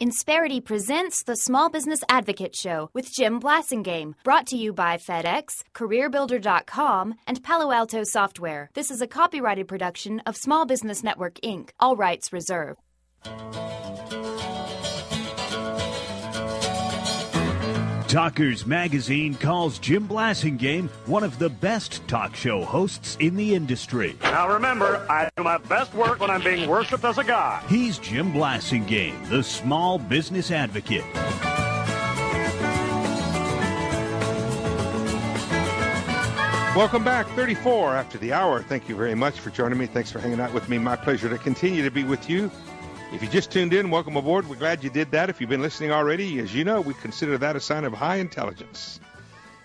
Insperity presents the Small Business Advocate Show with Jim Blasingame, brought to you by FedEx, CareerBuilder.com, and Palo Alto Software. This is a copyrighted production of Small Business Network, Inc., all rights reserved. Talkers Magazine calls Jim Blasingame one of the best talk show hosts in the industry. Now remember, I do my best work when I'm being worshipped as a god. He's Jim Blasingame, the small business advocate. Welcome back, 34 after the hour. Thank you very much for joining me. Thanks for hanging out with me. My pleasure to continue to be with you. If you just tuned in, welcome aboard. We're glad you did that. If you've been listening already, as you know, we consider that a sign of high intelligence.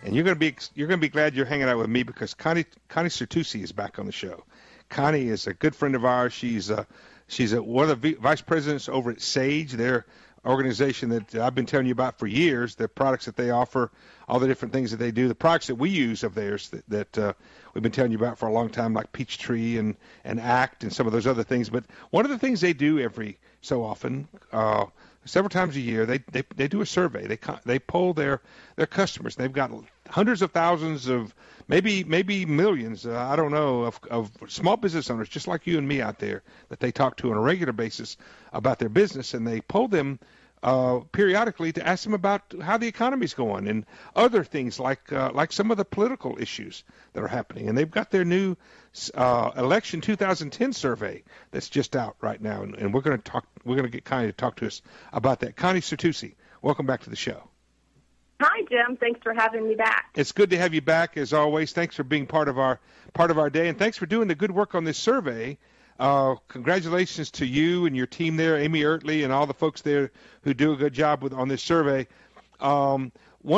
And you're going to be glad you're hanging out with me because Connie Certusi is back on the show. Connie is a good friend of ours. She's one of the vice presidents over at Sage, their organization that I've been telling you about for years. The products that they offer, all the different things that they do, the products that we use of theirs that we've been telling you about for a long time, like Peachtree and ACT and some of those other things. But one of the things they do every so often, several times a year, they do a survey. They poll their customers. They've got hundreds of thousands of maybe millions, I don't know, of small business owners just like you and me out there that they talk to on a regular basis about their business, and they poll them periodically to ask them about how the economy's going and other things like some of the political issues that are happening. And they've got their new election 2010 survey that's just out right now, and we're going to get Connie to talk to us about that. Connie Certusi, welcome back to the show. Hi, Jim. Thanks for having me back. It's good to have you back as always. Thanks for being part of our day, and thanks for doing the good work on this survey. Congratulations to you and your team there, Amy Ertley, and all the folks there who do a good job on this survey. One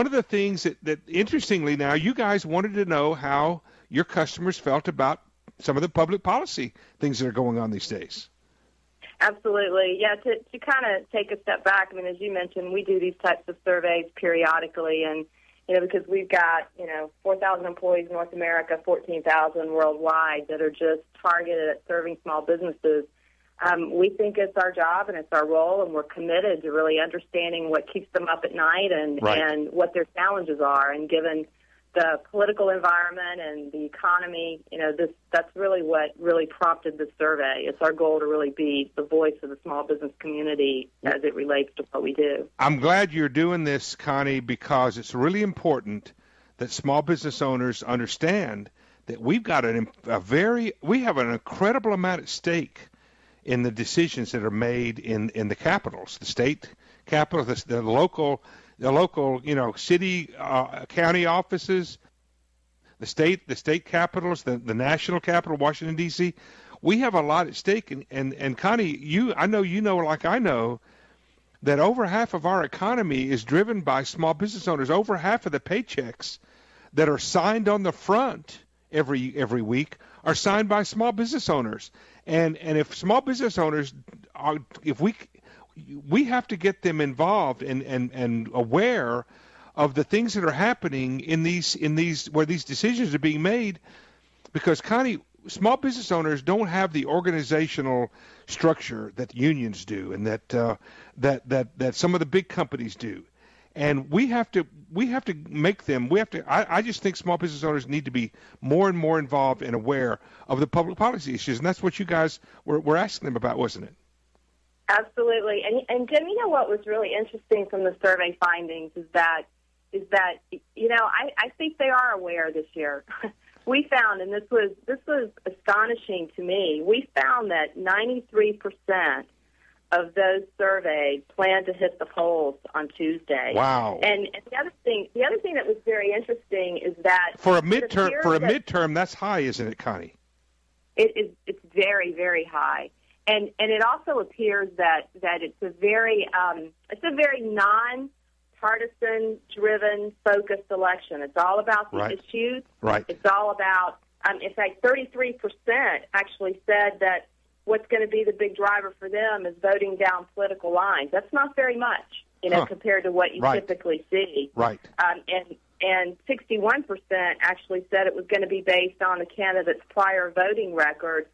of the things that interestingly now, you guys wanted to know how your customers felt about some of the public policy things that are going on these days. Absolutely. Yeah, to kind of take a step back, I mean, as you mentioned, we do these types of surveys periodically, and because we've got, 4,000 employees in North America, 14,000 worldwide that are just targeted at serving small businesses. We think it's our job and it's our role, and we're committed to really understanding what keeps them up at night and what their challenges are. And given the political environment and the economy, that's really what really prompted the survey. It's our goal to really be the voice of the small business community as it relates to what we do. I'm glad you're doing this, Connie, because it's really important that small business owners understand that we've got we have an incredible amount at stake in the decisions that are made in the capitals, the state capital, the local, city, county offices, the state capitals, the national capital, Washington, D.C. We have a lot at stake. And Connie, I know like I know that over half of our economy is driven by small business owners. Over half of the paychecks that are signed on the front every week are signed by small business owners. And if small business owners we have to get them involved and aware of the things that are happening in these where these decisions are being made, because Connie, small business owners don't have the organizational structure that unions do and that some of the big companies do. And we have to make them. I just think small business owners need to be more and more involved and aware of the public policy issues, and that's what you guys were asking them about, wasn't it? Absolutely. And Jim, what was really interesting from the survey findings is that I think they are aware this year. We found, and this was astonishing to me, we found that 93% of those surveyed plan to hit the polls on Tuesday. Wow. And the other thing that was very interesting is that for a midterm, that's high, isn't it, Connie? It's very, very high. And it also appears that it's a very non-partisan driven focused election. It's all about the issues. Right. It's all about in fact 33% actually said that what's going to be the big driver for them is voting down political lines. That's not very much, compared to what you typically see. Right. And and 61% actually said it was going to be based on the candidate's prior voting record,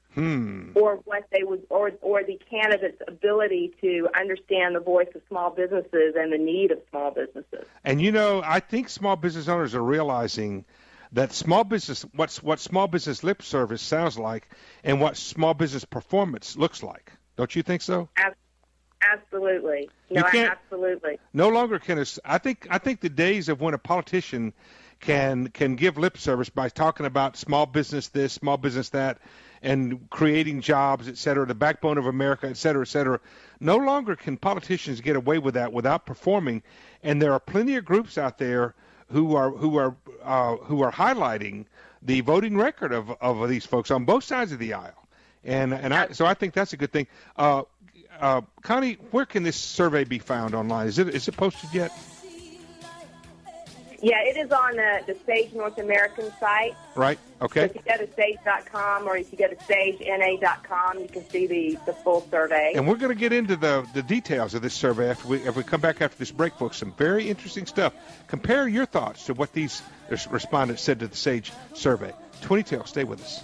or what they would, or the candidate's ability to understand the voice of small businesses and the need of small businesses. And I think small business owners are realizing that small business, what small business lip service sounds like, and what small business performance looks like. Don't you think so? Absolutely. No, absolutely. No longer can I think the days of when a politician can give lip service by talking about small business this, small business that, and creating jobs, et cetera, the backbone of America, et cetera, no longer can politicians get away with that without performing. And there are plenty of groups out there who are highlighting the voting record of these folks on both sides of the aisle. So I think that's a good thing. Connie, where can this survey be found online? Is it posted yet? Yeah, it is on the Sage North American site. Right, okay. So if you go to sage.com or if you go to sagena.com, you can see the full survey. And we're going to get into the details of this survey if we come back after this break, folks. Some very interesting stuff. Compare your thoughts to what these respondents said to the Sage survey. 20 stay with us.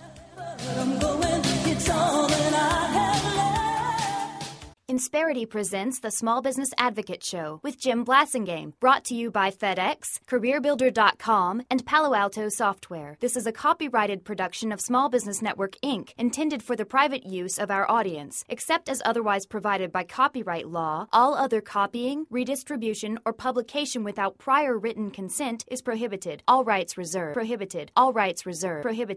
Insperity presents the Small Business Advocate Show with Jim Blasingame, brought to you by FedEx, CareerBuilder.com, and Palo Alto Software. This is a copyrighted production of Small Business Network, Inc., intended for the private use of our audience. Except as otherwise provided by copyright law, all other copying, redistribution, or publication without prior written consent is prohibited. All rights reserved. Prohibited. All rights reserved. Prohibited.